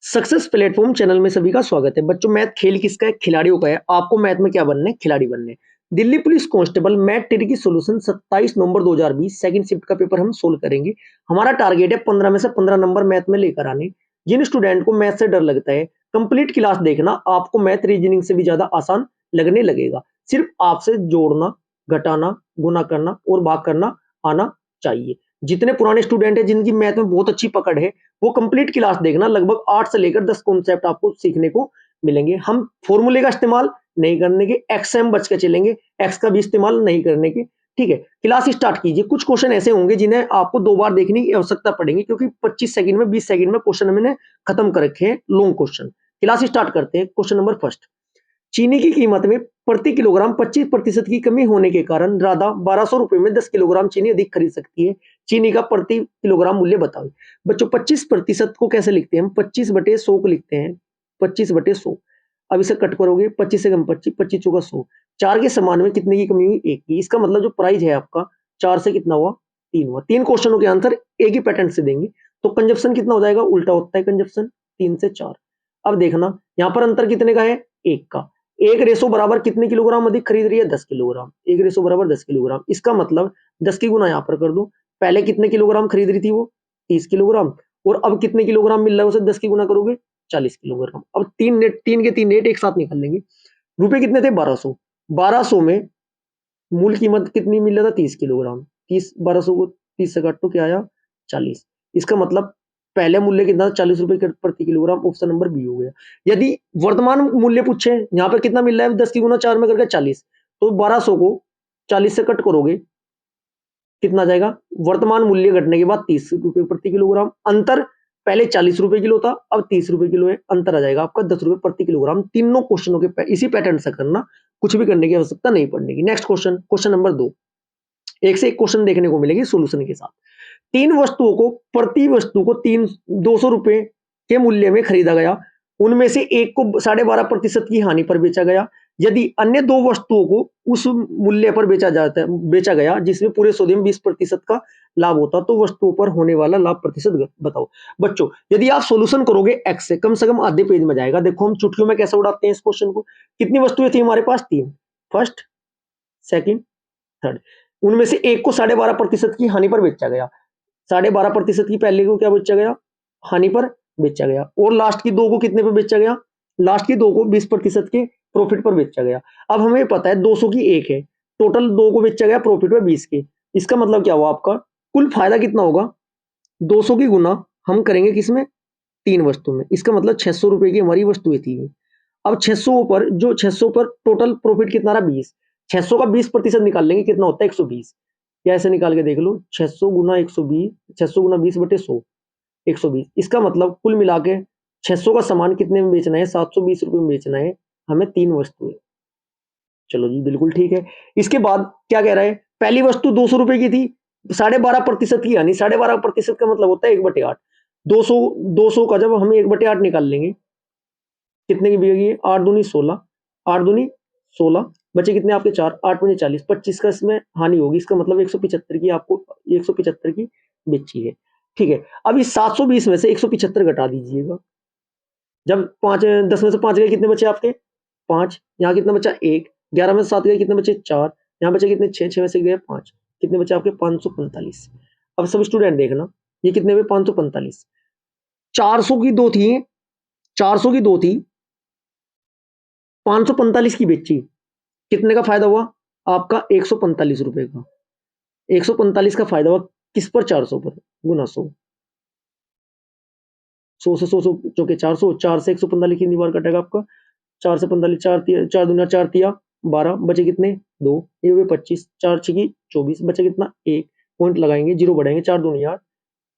Success platform channel में सभी का स्वागत है। बच्चों, मैथ खेल किसका है? खिलाड़ियों का है। आपको मैथ में क्या बनना है? खिलाड़ी बनने हैं। दिल्ली पुलिस कांस्टेबल मैथ टेट की सॉल्यूशन 27 नवंबर 2020 सेकंड शिफ्ट का पेपर हम सोल्व करेंगे। हमारा टारगेट है 15 में से 15 नंबर मैथ में लेकर आने। जिन स्टूडेंट को मैथ से डर लगता है, कंप्लीट क्लास देखना, आपको मैथ रीजनिंग से भी ज्यादा आसान लगने लगेगा। सिर्फ आपसे जोड़ना, घटाना, गुना करना और भाग करना आना चाहिए। जितने पुराने स्टूडेंट है जिनकी मैथ में बहुत अच्छी पकड़ है, वो कंप्लीट क्लास देखना। लगभग 8 से लेकर 10 कॉन्सेप्ट आपको सीखने को मिलेंगे। हम फॉर्मूले का इस्तेमाल नहीं करने के, एक्स से हम बच के चलेंगे, एक्स का भी इस्तेमाल नहीं करने के। ठीक है, क्लास स्टार्ट कीजिए। कुछ क्वेश्चन ऐसे होंगे जिन्हें आपको 2 बार देखने की आवश्यकता पड़ेगी, क्योंकि 25 सेकंड में 20 सेकंड में क्वेश्चन मैंने खत्म कर रखे हैं, लॉन्ग क्वेश्चन। क्लास स्टार्ट करते हैं। Question number first. चीनी की कीमत में प्रति किलोग्राम 25% की कमी होने के कारण राधा 1200 रुपए में 10 किलोग्राम चीनी अधिक खरीद सकती है। चीनी का प्रति किलोग्राम मूल्य बताओ। बच्चों, 25% को कैसे लिखते हैं हम? 25/100 को लिखते हैं। 25/100। अब इसे कट करोगे, 25 से कम 25, 25 चौका 100। 4 के समान में कितने की कमी हुई? 1 की। इसका मतलब जो प्राइस है आपका 4 से कितना हुआ? 3 हुआ। 3 क्वेश्चनों के आंसर एक ही पैटर्न से देंगे, तो कंजप्शन कितना हो जाएगा? उल्टा होता है कंजप्शन, 3 से 4। अब देखना यहाँ पर अंतर कितने का है? 1 का। 1 रेशो बराबर कितने किलोग्राम अधिक खरीद रही है? 10 किलोग्राम। 1 रेशो बराबर 10 किलोग्राम। इसका मतलब 10 की गुना यहाँ पर कर दो। पहले कितने किलोग्राम खरीद रही थी वो? 30 किलोग्राम। और अब कितने किलोग्राम मिल रहा है उसे? 10 की गुना करोगे 40 किलोग्राम। अब 3 के 3 रेट एक साथ निकाल लेंगे। रुपए कितने थे? 1200। 1200 में मूल कीमत कितनी मिल रहा था? 30 किलोग्राम। 30, 1200 को 30 से काट तो क्या आया? 40। इसका मतलब पहले मूल्य कितना? 40 रुपए प्रति किलोग्राम। ऑप्शन नंबर बी हो गया। यदि वर्तमान मूल्य पूछे, यहाँ पर कितना मिल रहा है? 10 की गुना 4 में करके 40। तो 1200 को 40 से कट करोगे, कितना जाएगा? वर्तमान मूल्य घटने के बाद 30 रुपए प्रति किलोग्राम। अंतर पहले 40 रुपए किलो था, अब 30 रुपए किलो है। अंतर आ जाएगा आपका 10 रुपए प्रति किलोग्राम। तीनों क्वेश्चनों के इसी पैटर्न से करना, कुछ भी करने की आवश्यकता नहीं पड़ने की। Next question, question number 2। एक से एक क्वेश्चन देखने को मिलेगी सॉल्यूशन के साथ। 3 वस्तुओं को प्रति वस्तु को 200 रुपए के मूल्य में खरीदा गया। उनमें से एक को 12.5% की हानि पर बेचा गया। यदि अन्य 2 वस्तुओं को उस मूल्य पर बेचा गया जिसमें पूरे सौदे में 20% का लाभ होता, तो वस्तुओं पर होने वाला लाभ प्रतिशत बताओ। बच्चों, यदि आप सॉल्यूशन करोगे एक्स से कम आधे पेज में जाएगा। देखो हम चुटकियों में कैसे उड़ाते हैं इस क्वेश्चन को। कितनी वस्तुएं थी हमारे पास? 3। First, second, third. उनमें से एक को 12.5% की हानि पर बेचा गया। 12.5% की पहले को क्या बेचा गया? हानि पर बेचा गया। और लास्ट की 2 को कितने पर बेचा गया? लास्ट की 2 को 20% के प्रॉफिट पर बेचा गया। अब हमें पता है 200 की 1 है, टोटल 2 को बेचा गया प्रॉफिट में 20 के। इसका मतलब क्या हुआ आपका? कुल फायदा कितना होगा? 200 की गुना हम करेंगे किसमें? 3 वस्तु में। इसका मतलब 600 रुपए की हमारी वस्तुएं थी। अब 600 पर जो 600 पर टोटल प्रॉफिट कितना रहा? 20। 600 का 20% निकाल लेंगे, कितना होता है? 120। या ऐसे निकाल के देख लो, 600 गुना 120, 600 गुना 20/100, 120। इसका मतलब कुल मिला के 600 का सामान कितने में बेचना है? 720 रुपए में बेचना है हमें 3 वस्तुएं। चलो जी, बिल्कुल ठीक है। इसके बाद क्या कह रहा है? पहली वस्तु 200 रुपए की थी, 12.5% की हानि। 12.5% का मतलब होता है 1/8। 200 200 का जब हम 1/8 निकाल लेंगे, कितने की बिकेगी? 8 दूनी 16, 8 दूनी 16, बचे कितने आपके? 4। 8 पंजे 40, 25 का इसमें हानि होगी। इसका मतलब 175 की आपको 175 की बेची है। ठीक है, अब इस 720 में से 175 घटा दीजिएगा। जब 5 10 में से 5 गए, कितने बचे आपके? 5। यहाँ कितना बचा? 1। 11 में से 7 गए, कितने बचे? 4। यहाँ बचे कितने? 6। 6 में से गए 5। कितने बचे आपके? 545। अब सब स्टूडेंट देखना, ये कितने हुए? 545। 400 की 2 थी, 400 की 2 थी, 545 की बेची। कितने का फायदा हुआ आपका? 145 रुपए का। 145 का फायदा हुआ किस पर? 400 पर। गुना 100। 100 से 100 चौके 400, 4 से 145 कितनी बार कटेगा आपका? 4 से 45, 4 दूना 4 तिया 12, बचे कितने? 2। ये हुए 25, 4 छिकी 24, बचे कितना? 1। पॉइंट लगाएंगे, जीरो बढ़ाएंगे, 4 दूनी 8,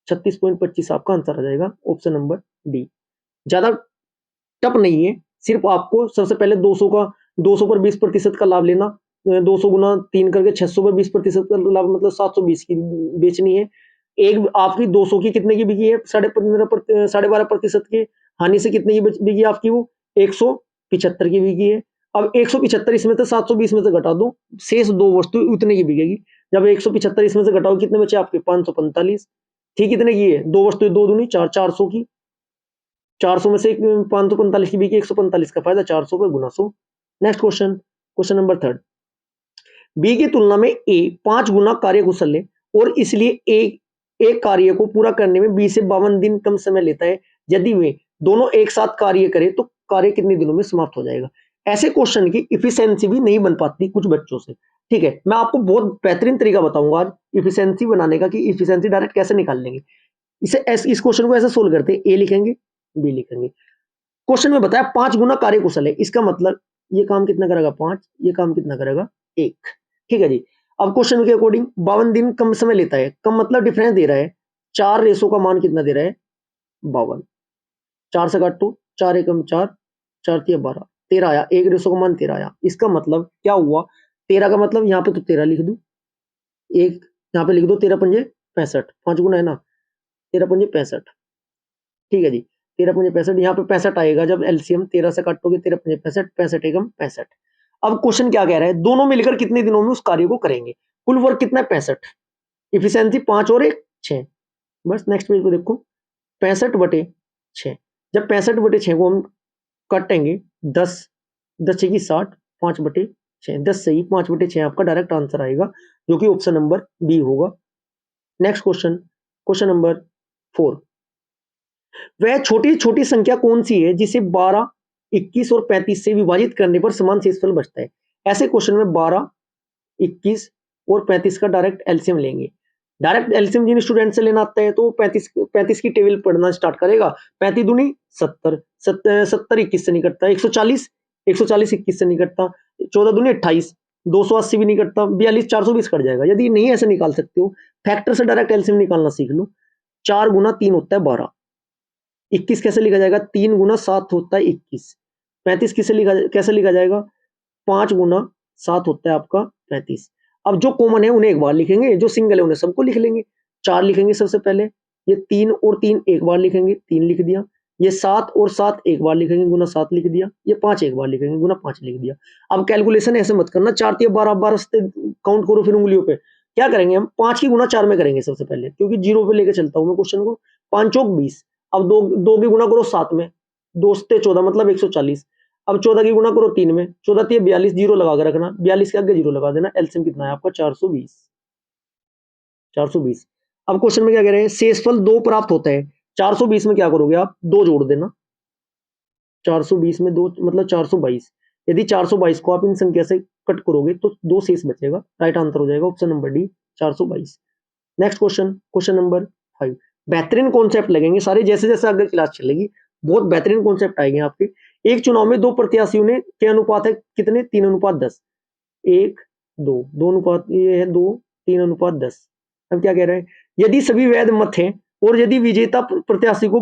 36.25 आपका आंसर आ जाएगा। Option number D. ज्यादा टफ नहीं है, सिर्फ आपको सबसे पहले 200 का 200 पर 20% का लाभ लेना। 200 गुना 3 करके 600 पर 20% का लाभ, मतलब 720 की बेचनी है। एक आपकी 200 की कितने की बिकी है? 12.5% की हानि से कितने की बिकी आपकी? वो 175 की बिकी है। अब 175 इसमें से 720 में से घटा दो, शेष 2 वस्तु उतने की बिकेगी। जब 175 इसमें से घटाओ, कितने बचे आपके? 545। ठीक, कितने की है? 2 वस्तु, 2 दूनी 4, 400 की। 400 में से 545 की बी की 145 का फायदा 400 पर गुना 100। नेक्स्ट क्वेश्चन, क्वेश्चन नंबर 3, बी की तुलना में ए 5 गुना कार्यकुशल है और इसलिए ए एक कार्य को पूरा करने में बी से 52 दिन कम समय लेता है। यदि वे दोनों एक साथ कार्य करें तो कार्य कितने दिनों में समाप्त हो जाएगा। ऐसे क्वेश्चन की इफिशिएंसी भी नहीं बन पाती कुछ बच्चों से। ठीक है, मैं आपको बहुत बेहतरीन तरीका बताऊंगा आज इफिशिएंसी बनाने का कि इफिशिएंसी डायरेक्ट कैसे निकाल लेंगे। इस क्वेश्चन को ऐसे सोल्व करते हैं, ए लिखेंगे बी लिखेंगे। क्वेश्चन में बताया 5 गुना कार्यकुशल है, इसका मतलब ये काम कितना करेगा 5, ये काम कितना करेगा 1। ठीक है जी। अब क्वेश्चन के अकॉर्डिंग 52 दिन कम समय लेता है, कम मतलब डिफरेंस दे रहा है 4 रेशो का मान कितना दे रहा है 52। 4 से काटो, 4 एकम 4, 4 तिया 12, 13 आया, 1 रेशो का मान 13 आया। इसका मतलब क्या हुआ, 13 का मतलब यहाँ पे तो 13 लिख दू, एक यहाँ पे लिख दो 13 पंजे 65, 5 गुना है ना, 13 पंजे 65। ठीक है जी, 13 पंजे 65, यहाँ पे 65 आएगा जब एलसीएम 13 से काटोगे, 13 पंजे 65, 65 एकम 65। अब क्वेश्चन क्या कह रहा है, दोनों मिलकर कितने दिनों में उस कार्य को करेंगे। कुल वर्क कितना है 65, इफिशिएंसी 5 और 1 6। बस नेक्स्ट पेज पे देखो 65/6। जब 65/6 को हम काटेंगे 10, 10 6 की 60, 5/6, 10 से ही 5/6 आपका डायरेक्ट आंसर आएगा जो कि ऑप्शन नंबर बी होगा। नेक्स्ट क्वेश्चन, क्वेश्चन नंबर 4, वह छोटी छोटी संख्या कौन सी है जिसे 12, 21 और 35 से विभाजित करने पर समान शेषफल बचता है। ऐसे क्वेश्चन में 12, 21 और 35 का डायरेक्ट एलसीएम लेंगे। डायरेक्ट एलसीएम जिन स्टूडेंट से लेना आता है तो 35 की टेबल पढ़ना स्टार्ट करेगा। 35 दूनी 70, 70 21 से नहीं कटता, 140 21 से नहीं कटता, 14 दूनी 28, 280 भी नहीं कटता, 42 420 कट जाएगा। यदि नहीं ऐसे निकाल सकते हो, फैक्टर से डायरेक्ट एलसीएम निकालना सीख लो। 4 गुना 3 होता है 12, 21 कैसे लिखा जाएगा, 3 गुना 7 होता है 21, 35 कैसे लिखा जाएगा, 5 गुना 7 होता है आपका 35। अब जो कॉमन है उन्हें एक बार लिखेंगे, जो सिंगल है उन्हें सबको लिख लेंगे। 4 लिखेंगे सबसे पहले, ये 3 और 3 एक बार लिखेंगे, 3 लिख दिया। ये 7 और 7 एक बार लिखेंगे, गुना 7 लिख दिया। ये 5 एक बार लिखेंगे, गुना 5 लिख दिया। अब कैलकुलेशन ऐसे मत करना, 4 तिया 12, 12 से काउंट करो फिर उंगलियों पे। क्या करेंगे हम, 5 की गुना 4 में करेंगे सबसे पहले, क्योंकि जीरो पे लेके चलता हूं मैं क्वेश्चन को। 5 चौक 20, अब 2 की गुना करो 7 में, 2 से 14 मतलब 140। अब 14 की गुणा करो 3 में, 14 3 42, जीरो लगा के रखना, 42 के आगे जीरो लगा देना। एलसीएम कितना है आपका 420, 420। अब क्वेश्चन में क्या कह रहे हैं, शेषफल 2 प्राप्त होता है। 420 में क्या करोगे आप, 2 जोड़ देना, 420 में 2 मतलब 422। यदि 422 को आप इन संख्या से कट करोगे तो 2 शेष बचेगा, राइट आंसर हो जाएगा option number D 422। Next question, question number 5, बेहतरीन कॉन्सेप्ट लगेंगे सारे, जैसे जैसे आगे क्लास चलेगी बहुत बेहतरीन कॉन्सेप्ट आएंगे आपके। एक चुनाव में 2 प्रत्याशियों ने के अनुपात है कितने, 3:10, 1 2, 2 अनुपात ये है 2, 3:10। अब क्या कह रहे हैं, यदि सभी वैध मत हैं और यदि विजेता प्रत्याशी को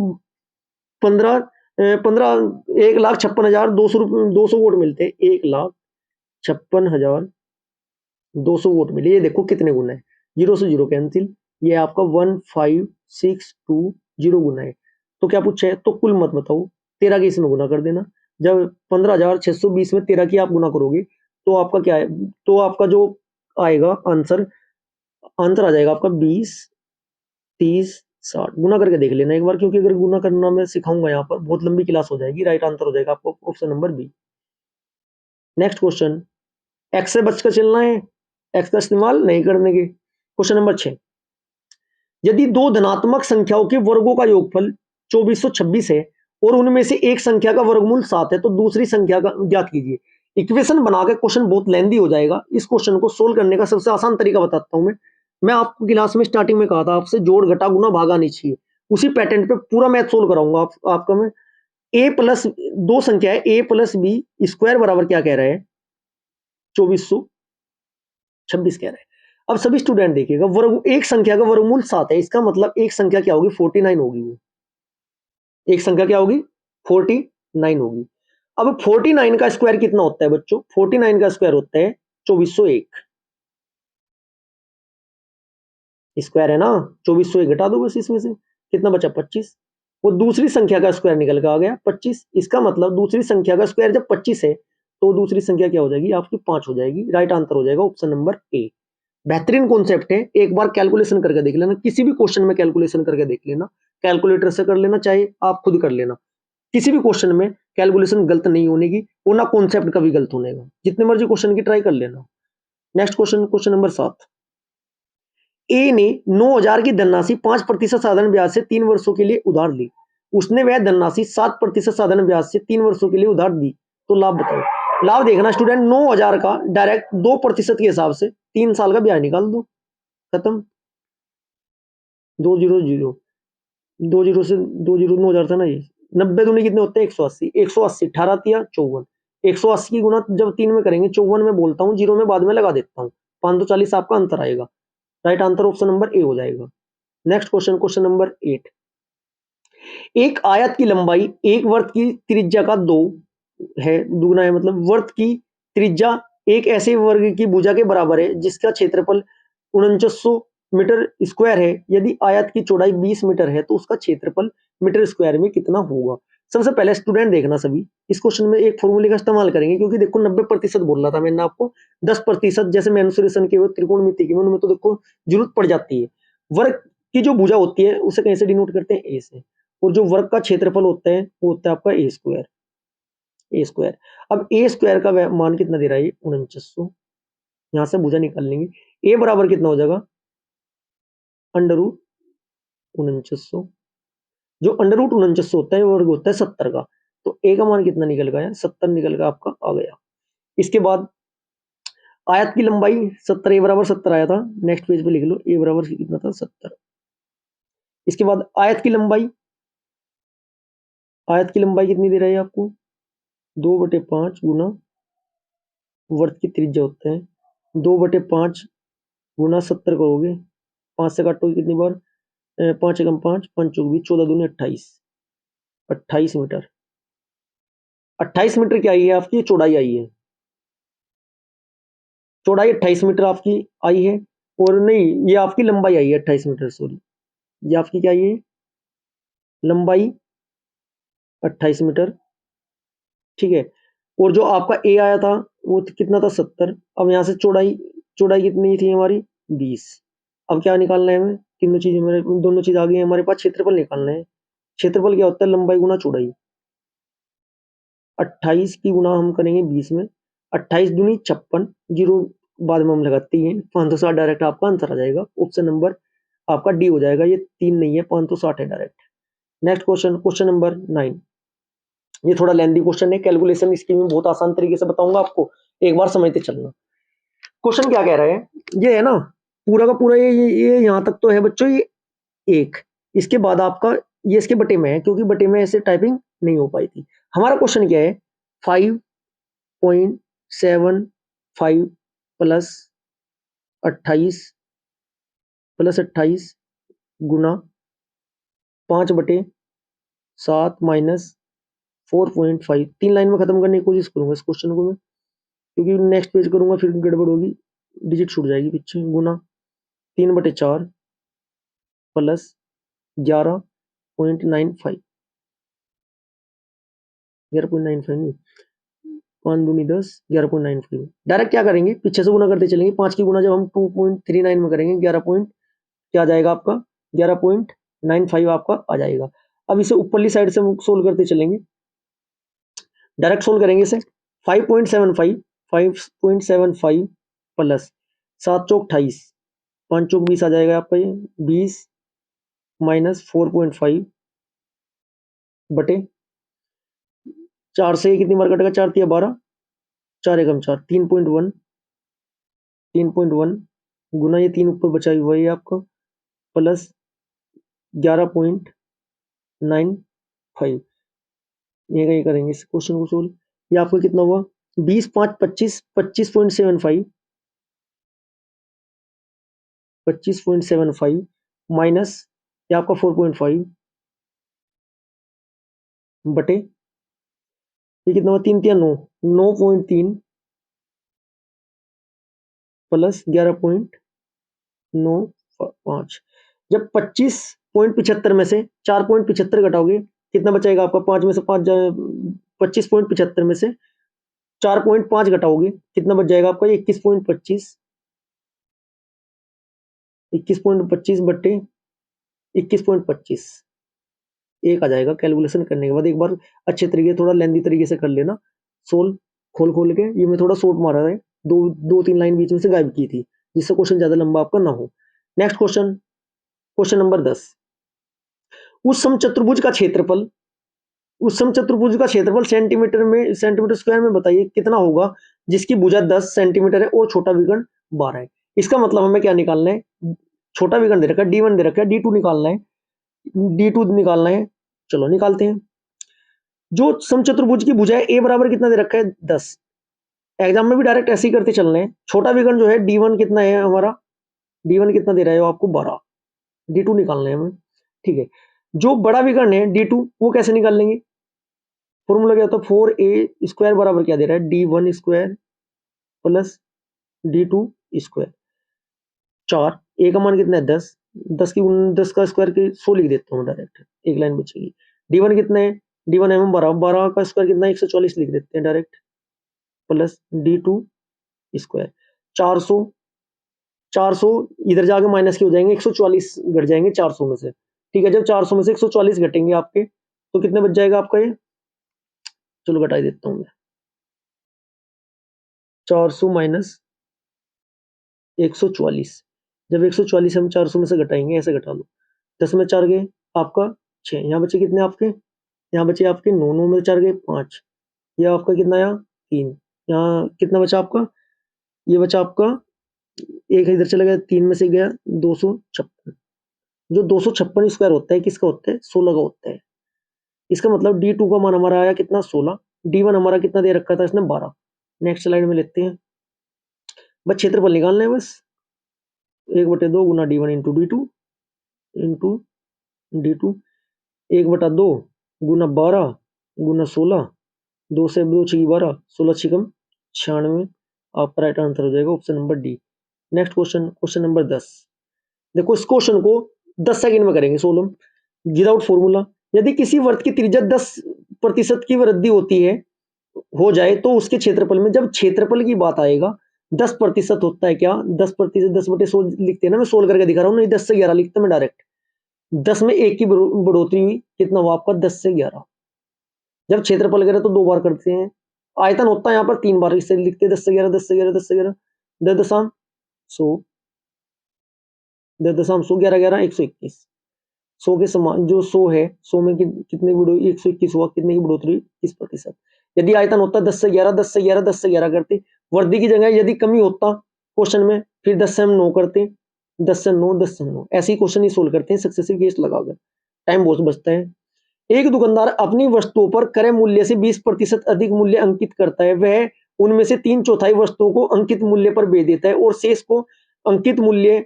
15 1,56,200 वोट मिलते हैं, 1,56,200 वोट मिले। ये देखो कितने गुना है, 0 से 0 कैंसिल, ये आपका 15,620 गुना है। तो क्या पूछा है, तो कुल मत बताओ, 13 के इसमें गुना कर देना। जब 15,620 में 13 की आप गुना करोगे तो आपका क्या है, तो आपका जो आएगा आंसर आ जाएगा आपका 20, 30, 60। गुना करके देख लेना एक बार, क्योंकि अगर गुना करना मैं सिखाऊंगा यहाँ पर बहुत लंबी क्लास हो जाएगी। राइट आंसर हो जाएगा आपको option number B. Next question, X से बचकर चलना है, एक्स का इस्तेमाल नहीं करने के। क्वेश्चन नंबर 6, यदि दो धनात्मक संख्याओं के वर्गों का योगफल 2426 है और उनमें से एक संख्या का वर्गमूल 7 है तो दूसरी संख्या का ज्ञात कीजिए। इक्वेशन बना के क्वेश्चन बहुत लेंदी हो जाएगा। इस क्वेश्चन को सोल्व करने का सबसे आसान तरीका बताता हूं मैं आपको क्लास में स्टार्टिंग में कहा था आपसे, जोड़ घटा गुना भागा नहीं चाहिए। उसी पैटर्न पे पूरा मैथ सोल्व कराऊंगा आपका मैं। ए प्लस दो संख्या है, ए प्लस बी स्क्वायर बराबर क्या कह रहा है, 2426 कह रहा है। अब सभी स्टूडेंट देखिएगा, वर्ग एक संख्या का वर्गमूल 7 है, इसका मतलब एक संख्या क्या होगी 49 होगी। वो एक संख्या क्या होगी 49 होगी। अब 49 का स्क्वायर कितना होता है बच्चों, 49 का स्क्वायर होता है 2401 स्क्वायर है ना, 2401 घटा दो बस, इसमें से कितना बचा 25। वो दूसरी संख्या का स्क्वायर निकल के आ गया 25। इसका मतलब दूसरी संख्या का स्क्वायर जब 25 है तो दूसरी संख्या क्या हो जाएगी आपकी 5 हो जाएगी। राइट आंसर हो जाएगा ऑप्शन नंबर ए। बेहतरीन कॉन्सेप्ट है, एक बार कैलकुलेशन करके देख लेना, किसी भी क्वेश्चन में कैलकुलेशन करके देख लेना, कैलकुलेटर से कर लेना चाहे आप खुद कर लेना। किसी भी क्वेश्चन में कैलकुलेशन गलत नहीं होने की और ना कॉन्सेप्ट कभी गलत होने का। जितने मर्जी क्वेश्चन की ट्राई कर लेना। Next question, question number 7। ए ने 9,000 की धनराशि 5% साधारण ब्याज से 3 वर्षों के लिए उधार ली। उसने वह धनराशि 7% साधारण ब्याज से 3 वर्षों के लिए उधार दी। तो लाभ बताओ। लाभ देखना स्टूडेंट, 9,000 का डायरेक्ट 2% के हिसाब से 3 साल का ब्याज निकाल दो, खत्म। 2 0 0 2 0 से 2 0 9,000 था ना ये। 90 दूनी कितने होते हैं? 180। 180 18 तिया 54। 180 की गुना जब 3 में करेंगे, 54 में बोलता हूँ, जीरो में बाद में लगा देता हूँ, 540 आपका अंतर आएगा। Right answer option number A हो जाएगा। Next question, question number 8। एक आयत की लंबाई एक वर्त की त्रिज्या का 2 है, दुगना है, मतलब वर्त की त्रिज्या एक ऐसे वर्ग की भुजा के बराबर है जिसका क्षेत्रफल 4900 मीटर स्क्वायर है। यदि आयत की चौड़ाई 20 मीटर है तो उसका क्षेत्रफल मीटर स्क्वायर में कितना होगा? सबसे पहले स्टूडेंट देखना सभी, इस क्वेश्चन में एक फॉर्मूले का इस्तेमाल करेंगे, क्योंकि देखो 90% बोल रहा था मैंने आपको, 10% जैसे मेंसुरेशन के त्रिकोणमिति के उनमें तो देखो जरूरत पड़ जाती है। वर्ग की जो भुजा होती है उसे कैसे डिनोट करते हैं? ए से। और जो वर्ग का क्षेत्रफल होता है वो होता है आपका ए स्क्वायर। ए स्क्वायर। अब ए स्क्वायर का मान कितना दे रहा है? 4900। यहां से भुजा निकाल लेंगे। ए बराबर कितना हो जाएगा? Under root 4900। जो अंडर रूट 4900 होता है वर्ग होता है 70 का। तो ए का मान कितना निकल गया? 70 निकल गया आपका, आ गया। इसके बाद आयत की लंबाई 70, ए बराबर 70 आया था। नेक्स्ट पेज पे लिख लो, ए बराबर कितना था? 70। इसके बाद आयत की लंबाई, आयत की लंबाई कितनी दे रहा है आपको? 2/5 गुना वर्त की त्रिज्या होता है। 2/5 गुना 70 करोगे, 5 से काटोगे कितनी बार? 5 एकम 5, 5 चौक 20, 14 दूनी 28। 28 मीटर। 28 मीटर क्या आई है आपकी? चौड़ाई आई है। चौड़ाई 28 मीटर आपकी आई है। और नहीं, ये आपकी लंबाई आई है 28 मीटर, सॉरी। ये आपकी क्या आई है? लंबाई 28 मीटर, ठीक है। और जो आपका ए आया था वो कितना था? 70। अब यहाँ से चौड़ाई, चौड़ाई कितनी थी हमारी? 20। अब क्या निकालना है हमें? तीनों चीजें मेरे, दोनों चीज आ गई है हमारे पास। क्षेत्रफल निकालना है। क्षेत्रफल क्या होता है? लंबाई गुना चौड़ाई। 28 की गुना हम करेंगे 20 में। 28 दूनी 56, जीरो बाद में हम लगाते हैं। 560 डायरेक्ट आपका आंसर आ जाएगा। ऑप्शन नंबर आपका डी हो जाएगा। ये 3 नहीं है, 560 है direct. Next question, question number 9। ये थोड़ा लेंदी क्वेश्चन है, कैलकुलेशन इसकी मैं बहुत आसान तरीके से बताऊंगा आपको, एक बार समझते चलना। क्वेश्चन क्या कह रहा है? ये है ना पूरा का पूरा, ये यहाँ तक तो है बच्चों, ये एक। इसके बाद आपका ये इसके बटे में है, क्योंकि बटे में ऐसे टाइपिंग नहीं हो पाई थी। हमारा क्वेश्चन क्या है? 5.75 प्लस 28 गुना 5/7 माइनस 4.5। 3 लाइन में खत्म करने की कोशिश करूंगा इस क्वेश्चन को मैं, क्योंकि नेक्स्ट पेज करूंगा फिर गड़बड़ होगी, डिजिट छूट जाएगी पीछे। गुना 3/4 प्लस 11.95। 11.95 नहीं, 5 दूनी 10, 11.95। डायरेक्ट क्या करेंगे? पीछे से गुना करते चलेंगे। 5 की गुना जब हम 2.39 में करेंगे, 11 पॉइंट क्या आ जाएगा आपका? 11.95 आपका आ जाएगा। अब इसे ऊपरली साइड से सोल्व करते चलेंगे। डायरेक्ट सोल्व करेंगे इसे। 5.75 प्लस 7 चौक 28, 5 चौक 20 आ जाएगा आपका ये 20 माइनस 4.5 बटे 4 से कितनी बार कटेगा? 4 तिया 12, 4 एकम 4, 3.1 गुना ये 3 ऊपर बचा हुआ है आपका प्लस 11.95। ये कहीं करेंगे इस क्वेश्चन को सोल्व। ये आपका कितना हुआ? 20 5 25, 25.75 माइनस ये आपका 4.5 बटे ये कितना हुआ? 3 तिया 9, 9.3 प्लस 11.95। जब 25.75 में से 4.75 घटाओगे कितना बचाएगा आपका? 5 में से 5 25.75 में से 4.5 घटाओगे कितना बच जाएगा आपका? 21.25। 21.25 बटे 21.25 1 आ जाएगा। कैलकुलेशन करने के बाद एक बार अच्छे तरीके थोड़ा लेंदी तरीके से कर लेना। सोल्व खोल के ये मैं थोड़ा शॉर्ट मारा है, 2-3 लाइन बीच में से गायब की थी, जिससे क्वेश्चन ज़्यादा लंबा आपका ना हो। Next question, question number 10। उस समचतुर्भुज का क्षेत्रफल सेंटीमीटर स्क्वायर में बताइए कितना होगा जिसकी भुजा 10 सेंटीमीटर है और छोटा विकर्ण 12 है। इसका मतलब हमें क्या निकालना है, छोटा विकर्ण दे रखा है D1 दे रखा है, D2 निकालना है, D2 निकालना है। चलो निकालते हैं। जो समचतुर्भुज की भुजा है ए बराबर कितना दे रखा है 10। एग्जाम में भी डायरेक्ट ऐसे ही करते चलना है। छोटा विकर्ण जो है D1 कितना है हमारा, D1 कितना दे रहा है आपको 12, D2 निकालना है हमें, ठीक है। जो बड़ा विकर्ण है D2 वो कैसे निकाल लेंगे, फॉर्मूला क्या होता है 4a स्क्वायर बराबर क्या दे रहा है D1 square plus D2 square. 4 ए का मान कितना है 10, 10 का स्क्वायर की 100 लिख देता हूँ डायरेक्ट, एक लाइन बचेगी। D1 कितना है, D1 है 12 का स्क्वायर कितना है 140 लिख देते हैं डायरेक्ट, प्लस D2 स्क्वायर। 400 400 इधर जाके माइनस के हो जाएंगे, 144 घट जाएंगे 400 में से, ठीक है। जब 400 में से 144 घटेंगे आपके तो कितने बच जाएगा आपका ये, चलो घटा देता हूँ मैं, 400 माइनस 144। जब 144 हम 400 में से घटाएंगे, ऐसे घटा लो, 10 में 4 गए आपका 6, यहाँ बचे कितने आपके, यहाँ बचे आपके 9, 9 में 4 गए 5, यह आपका कितना आया 3, यहाँ कितना बचा आपका, ये बचा आपका एक इधर चला गया, 3 में से गया 256। जो 256 स्क्वायर होता है किसका होता है 16 का होता है। इसका मतलब D2 का मान हमारा आया कितना 16, D1 हमारा कितना दे रखा था इसने 12। नेक्स्ट स्लाइड में लेते हैं, बस क्षेत्रफल निकालना है बस, 1/2 गुना D1 इंटू D2 1/2 गुना 12 गुना 16, 2 से 2 6 12, 16 6 96, आपका राइट आंसर हो जाएगा option number D. Next question, question number 10। देखो इस क्वेश्चन को 10 सेकंड में करेंगे सोल्व विदाउट फॉर्मूला। यदि किसी वर्त की त्रिज्या 10% की वृद्धि होती है हो जाए तो उसके क्षेत्रफल में, जब क्षेत्रफल की बात आएगा 10% होता है क्या, 10% 10/100 लिखते हैं ना, मैं सोल्व करके दिखा रहा हूँ, नहीं 10 से 11 लिखता मैं डायरेक्ट। 10 में 1 की बढ़ोतरी हुई, कितना हुआ आपका 10 से 11। जब क्षेत्रफल गिरा तो 2 बार करते हैं, आयतन होता है यहाँ पर 3 बार, इससे लिखते हैं 10 से 11 10 से 11 10 से 11, 10 दशम 100, 10 दशम 100, 11 11 121। 100 के समान जो 100 है, 100 में कितने 121 हुआ, कितने की बढ़ोतरी 30%। यदि आयतन होता 10 से 11 10 से 11 10 से 11 करते, वर्दी की जगह यदि कमी होता क्वेश्चन में, फिर 10 से हम 9 करते, 10 से 9 10 से 9, ऐसे ही क्वेश्चन ही सोल्व करते हैं सक्सेसिव केस लगाकर, टाइम बहुत बचता है। एक दुकानदार अपनी वस्तुओं पर क्रय मूल्य से 20% अधिक मूल्य अंकित करता है, वह उनमें से 3/4 वस्तुओं को अंकित मूल्य पर बेच देता है और शेष को अंकित मूल्य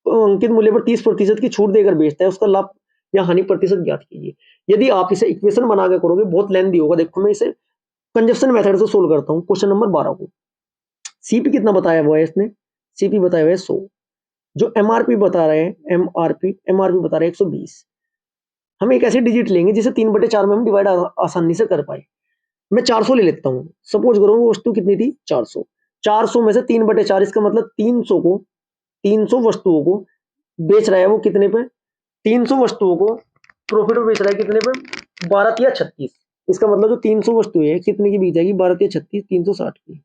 पर 30% की छूट देकर बेचता है, उसका लाभ या हानि प्रतिशत ज्ञात कीजिए। यदि आप इसे इक्वेशन बना के करोगे बहुत लेंथी होगा, देखो मैं इसे कंजप्शन मेथड से सोल्व करता हूँ। क्वेश्चन नंबर 12 को सीपी कितना बताया हुआ है इसने, सीपी बताया हुआ है 100, जो एमआरपी बता रहे हैं एमआरपी बता रहे हैं 120। हम एक ऐसे डिजिट लेंगे जिसे 3/4 में हम डिवाइड आसानी से कर पाए। मैं 400 ले लेता हूँ, सपोज करो वो वस्तु कितनी थी 400, 400 में से 3/4, इसका मतलब 300 वस्तुओं को बेच रहा है वो कितने पे, 300 वस्तुओं को प्रॉफिट में बेच रहा है कितने पे 12 या 36। इसका मतलब जो 300 वस्तुएं है कितने की बिक जाएगी 12 या 36, 360 की,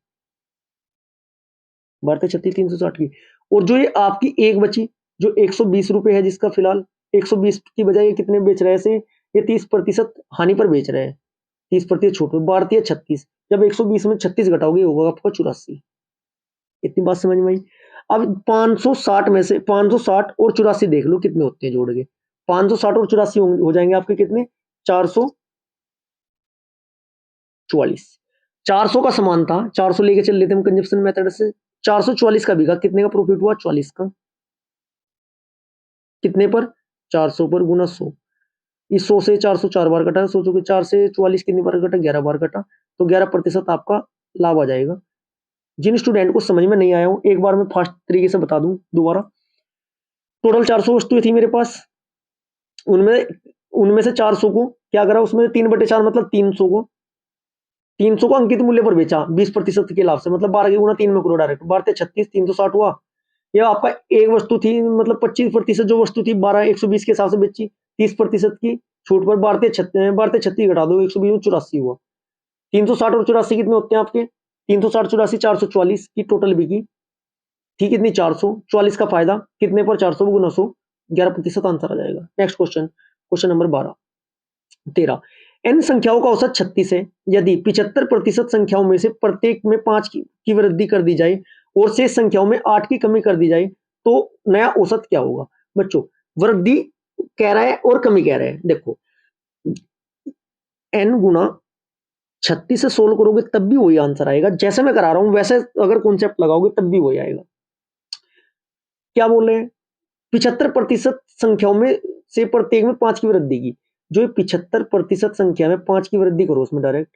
12 36 360 की। और जो ये आपकी एक बची जो 120 रुपए है, जिसका फिलहाल 120 की बजाय ये कितने बेच रहे हैं, ये 30% हानि पर बेच रहे हैं, 30% छूट में 12 या 36, जब 120 में 36 घटाओगे होगा आपका 84। इतनी बात समझ में आई। अब 560 में से 560 और 84 देख लो कितने होते हैं जोड़ के, 560 और 84 हो जाएंगे आपके कितने 444। 400 का समान था, 400 लेके चल लेते हम कंजप्शन मेथड से, 444 का बिका, कितने का प्रॉफिट हुआ 44 का, कितने पर 400 पर गुना 100, इस 100 से 400 4 बार कटा, सोचो कि 4 से 44 कितनी बार कटा 11 बार कटा, तो 11% आपका लाभ आ जाएगा। जिन स्टूडेंट को समझ में नहीं आया हो एक बार मैं फास्ट तरीके से बता दूं दोबारा। टोटल 400 वस्तुएं थी मेरे पास, उनमें उनमें से 400 को क्या करा, उसमें 3/4 मतलब 300 को अंकित मूल्य पर बेचा 20% के लाभ से, मतलब 12 के गुना 3 में करो डायरेक्ट, 12 36 360 हुआ। यह आपका एक वस्तु थी, मतलब 25% जो वस्तु थी 12 120 के हिसाब से बेची 30% की, छूट पर बढ़ते 36 घटा दो 120 में 84 हुआ। 360 और 84 कितने होते हैं आपके? 360 84 444 की टोटल बिकी थी कितनी? 400। 44 का फायदा कितने पर? 400 गुना 100, 11% आंसर आ जाएगा। Next question, question number 13। n संख्याओं का औसत 36 है। यदि 75% संख्याओं में से प्रत्येक में 5 की वृद्धि कर दी जाए और शेष संख्याओं में 8 की कमी कर दी जाए तो नया औसत क्या होगा? बच्चों वृद्धि कह रहा है और कमी कह रहा है। देखो n गुना 36 से सोल्व करोगे तब भी वही आंसर आएगा। जैसे मैं करा रहा हूं वैसे अगर कॉन्सेप्ट लगाओगे तब भी वही आएगा। क्या बोल रहे हैं? 75% संख्याओं में से प्रत्येक में 5 की वृद्धि की। जो 75% संख्या में 5 की वृद्धि करो उसमें डायरेक्ट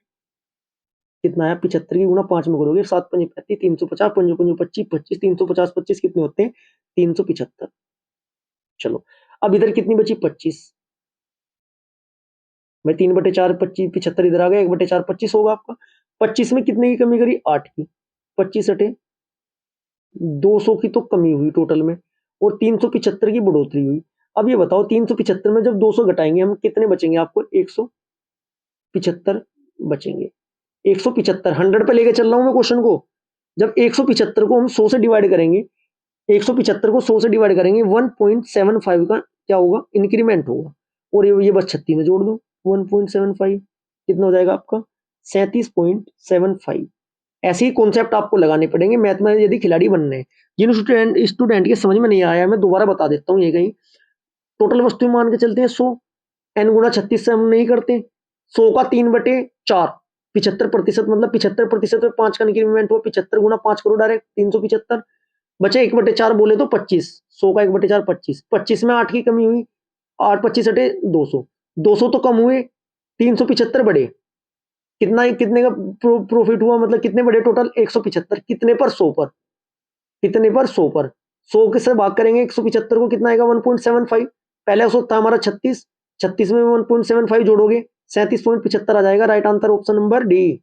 कितना है? 75 की गुना 5 में करोगे 7 5 35 350 5 5 25 25 350 25 कितने होते हैं? 375। चलो अब इधर कितनी बची? 25। मैं 3/4 25 75 इधर आ गया 1/4 25 होगा आपका। 25 में कितने की कमी करी? 8 की। 25 हटे 200 की तो कमी हुई टोटल में और 375 की बढ़ोतरी हुई। अब ये बताओ 375 में जब 200 घटाएंगे हम कितने बचेंगे आपको? 175 बचेंगे। 175 100 पे लेके चल रहा हूं मैं क्वेश्चन को। जब 175 को हम 100 से डिवाइड करेंगे, 175 को 100 से डिवाइड करेंगे 1.75 का क्या होगा? इंक्रीमेंट होगा। और ये बस 36 में जोड़ दो 1.75 कितना हो जाएगा आपका? 37.75। ऐसे ही कॉन्सेप्ट आपको लगाने पड़ेंगे मैथ में यदि खिलाड़ी बनने हैं। जिन स्टूडेंट के समझ में नहीं आया मैं दोबारा बता देता हूँ। ये कहीं टोटल वस्तु मान के चलते हैं 100, n गुना 36 से हम नहीं करते। 100 का 3/4 75% मतलब 75% में 5 का इंक्रीमेंट हुआ। 75 गुना 5 करो डायरेक्ट 375 बचे 1/4 बोले तो 25। 100 का 1/4 25। 25 में 8 की कमी हुई 8 25 हटे 200। 200 तो कम हुए 375 बढ़े। कितने का प्रॉफिट हुआ? मतलब कितने बढ़े टोटल? 175। कितने पर? 100 पर। कितने पर? 100 पर। 100 के से भाग करेंगे 175 को कितना आएगा? 1.75। पहले 100 था हमारा 36। 36 में 1.75 जोड़ोगे 37.75 आ जाएगा। Right answer option number D.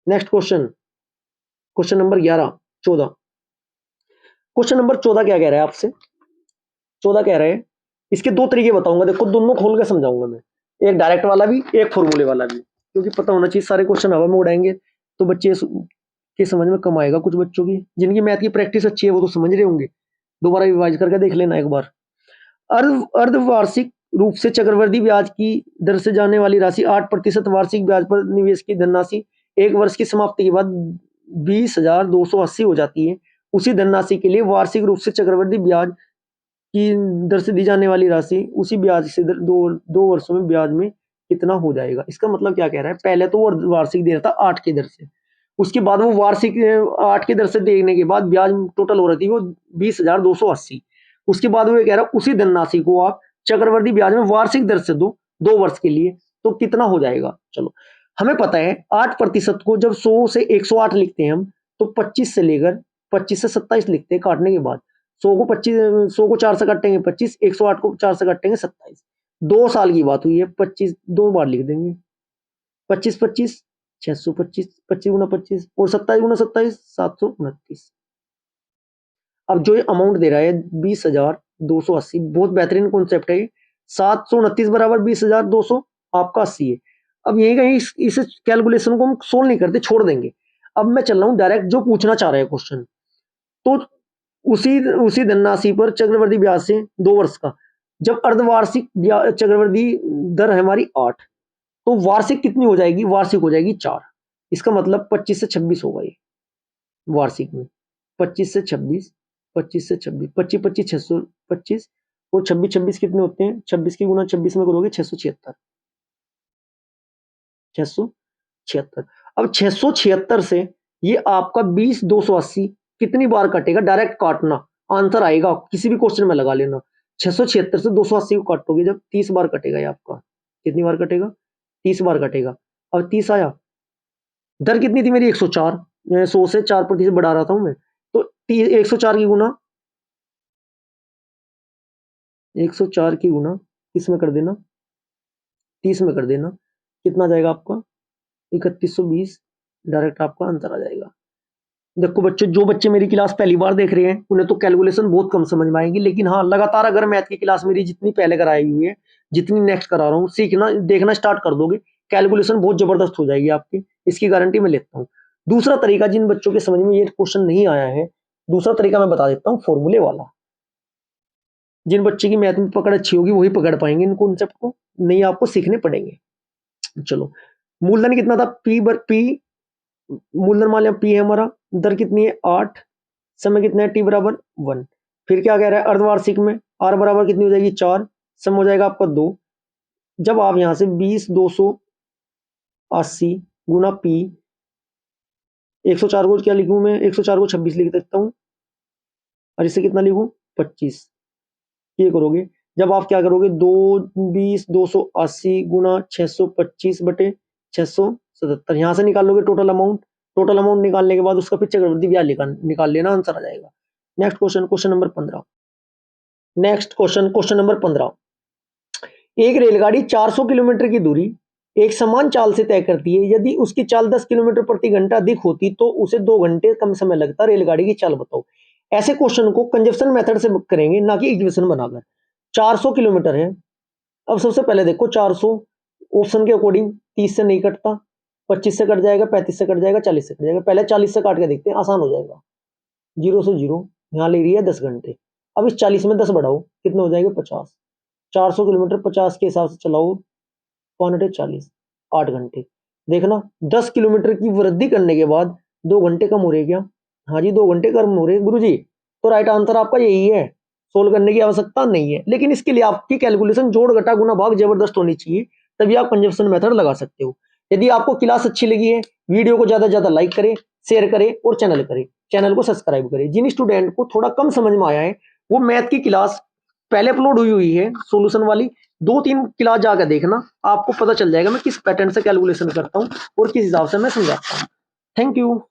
Next question, question number 14। Question number 14 क्या कह रहा है आपसे? 14 कह रहे हैं इसके दो तरीके बताऊंगा। देखो दोनों खोल के समझाऊंगा मैं, एक डायरेक्ट वाला भी एक फॉर्मूले वाला भी, क्योंकि पता होना चाहिए। सारे क्वेश्चन हवा में उड़ाएंगे तो बच्चे के समझ में कम आएगा। कुछ बच्चों की जिनकी मैथ की प्रैक्टिस अच्छी है वो तो समझ रहे होंगे। दोबारा रिवाइज करके देख लेना एक बार। अर्धवार्षिक रूप से चक्रवृद्धि ब्याज की दर से जाने वाली राशि 8% वार्षिक ब्याज पर निवेश की धनराशि एक वर्ष की समाप्ति के बाद 20,280 हो जाती है। उसी धनराशि के लिए वार्षिक रूप से चक्रवृद्धि ब्याज की दर से दी जाने वाली राशि उसी ब्याज से दो वर्षों में ब्याज में कितना हो जाएगा? इसका मतलब क्या कह रहा है? पहले तो वो वार्षिक दे रहा था 8 की दर से, उसके बाद वो वार्षिक 8 की दर से देने के बाद ब्याज टोटल हो रही थी वो 20,280। उसके बाद वो कह रहा है उसी धनराशि को आप चक्रवृद्धि ब्याज में वार्षिक दर से दो 2 वर्ष के लिए, तो कितना हो जाएगा? चलो हमें पता है 8% को जब 100 से 108 लिखते हैं हम तो 25 से लेकर 25 से 27 लिखते हैं काटने के बाद। 100 को 25 100 को 4 से काटेंगे 25, 108 को 4 से काटेंगे 27। 2 साल की बात हुई है। 25 दो बार लिख देंगे 25 25 625 25 गुना 25 और 27 गुना 27 729। अब जो ये अमाउंट दे रहा है 20,280 बहुत बेहतरीन कॉन्सेप्ट है ये। 729 बराबर 20,200 आपका 80 है। अब यही कहीं इस कैलकुलेशन को हम सोल्व नहीं करते छोड़ देंगे। अब मैं चल रहा हूं डायरेक्ट जो पूछना चाह रहे हैं क्वेश्चन। तो उसी उसी धनराशि पर चक्रवृद्धि ब्याज से 2 वर्ष का जब अर्धवार्षिक चक्रवृद्धि दर है हमारी 8 तो वार्षिक कितनी हो जाएगी? वार्षिक हो जाएगी 4। इसका मतलब 25 से 26 होगा ये वार्षिक में। 25 से 26 25 से 26 25 25 625 और 26 26 कितने होते हैं? 26 की गुना 26 में करोगे 676। 676। अब 676 से ये आपका 20,280 कितनी बार कटेगा? डायरेक्ट काटना आंसर आएगा किसी भी क्वेश्चन में लगा लेना। 676 से 280 को काटोगे जब 30 बार कटेगा ये आपका। कितनी बार कटेगा? 30 बार कटेगा। अब 30 आया। दर कितनी थी मेरी? 104। 100 से 4% बढ़ा रहा था मैं तो 104 की गुना 104 की गुना किस में कर देना? 30 में कर देना। कितना जाएगा आपका? 3120। डायरेक्ट आपका आंसर आ जाएगा। देखो बच्चों जो बच्चे मेरी क्लास पहली बार देख रहे हैं उन्हें तो कैलकुलेशन बहुत कम समझ में आएगी, लेकिन हाँ लगातार अगर मैथ की क्लास मेरी जितनी पहले कराई हुई है जितनी नेक्स्ट करा रहा हूँ सीखना देखना स्टार्ट कर दोगे, कैलकुलेशन बहुत जबरदस्त हो जाएगी आपकी, इसकी गारंटी मैं लेता हूँ। दूसरा तरीका, जिन बच्चों के समझ में ये क्वेश्चन नहीं आया है, दूसरा तरीका मैं बता देता हूँ फॉर्मूले वाला। जिन बच्चे की मैथ में पकड़ अच्छी होगी वही पकड़ पाएंगे इन कॉन्सेप्ट को, नहीं आपको सीखने पड़ेंगे। चलो, मूलधन कितना था, पी मूलधन मान लिया पी है हमारा, दर कितनी है 8, समय कितना है टी बराबर 1। फिर क्या कह रहा है, अर्धवार्षिक में आर बराबर कितनी हो जाएगी 4, समय हो जाएगा आपका 2। जब आप यहां से 20,280 गुना पी, 104 को क्या लिखूं मैं, 104 को 26 लिख देता हूं, और इसे कितना लिखूं 25। ये करोगे, जब आप क्या करोगे 220,280 गुना 625 बटे 677, यहां से निकाल लोगे टोटल अमाउंट। टोटल अमाउंट निकालने के बाद उसका पीछे चक्रवृद्धि ब्याज निकाल लेना, आंसर आ जाएगा। Next question, question number 15। Next question, question number 15। एक रेलगाड़ी 400 किलोमीटर की दूरी एक समान चाल से तय करती है। यदि उसकी चाल 10 किलोमीटर प्रति घंटा अधिक होती तो उसे 2 घंटे कम समय लगता। रेलगाड़ी की चाल बताओ। ऐसे क्वेश्चन को कंजप्शन मेथड से करेंगे, ना कि इक्वेशन बनाकर। 400 किलोमीटर है। अब सबसे पहले देखो 400 ऑप्शन के अकॉर्डिंग 30 से नहीं कटता, 25 से कट जाएगा, 35 से कट जाएगा, 40 से कट जाएगा। पहले 40 से काट के देखते हैं, आसान हो जाएगा। 0 से 0 यहाँ ले रही है 10 घंटे। अब इस 40 में 10 बढ़ाओ, कितने हो जाएंगे 50। 400 किलोमीटर 50 के हिसाब से चलाओ, 440, 8 घंटे। देखना 10 किलोमीटर की वृद्धि करने के बाद 2 घंटे कम हो रहे क्या? हाँ जी 2 घंटे कम हो रहे गुरु जी। तो राइट आंसर आपका यही है, सोल्व करने की आवश्यकता नहीं है। लेकिन इसके लिए आपकी कैलकुलेशन जोड़ घटा गुना भाग जबरदस्त होनी चाहिए, तभी आप कंजप्शन मेथड लगा सकते हो। यदि आपको क्लास अच्छी लगी है, वीडियो को ज्यादा से ज्यादा लाइक करें, शेयर करें और चैनल को सब्सक्राइब करें। जिन स्टूडेंट को थोड़ा कम समझ में आया है वो मैथ की क्लास पहले अपलोड हुई है सॉल्यूशन वाली, 2-3 क्लास जाकर देखना, आपको पता चल जाएगा मैं किस पैटर्न से कैलकुलेशन करता हूँ और किस हिसाब से मैं समझाता हूँ। Thank you.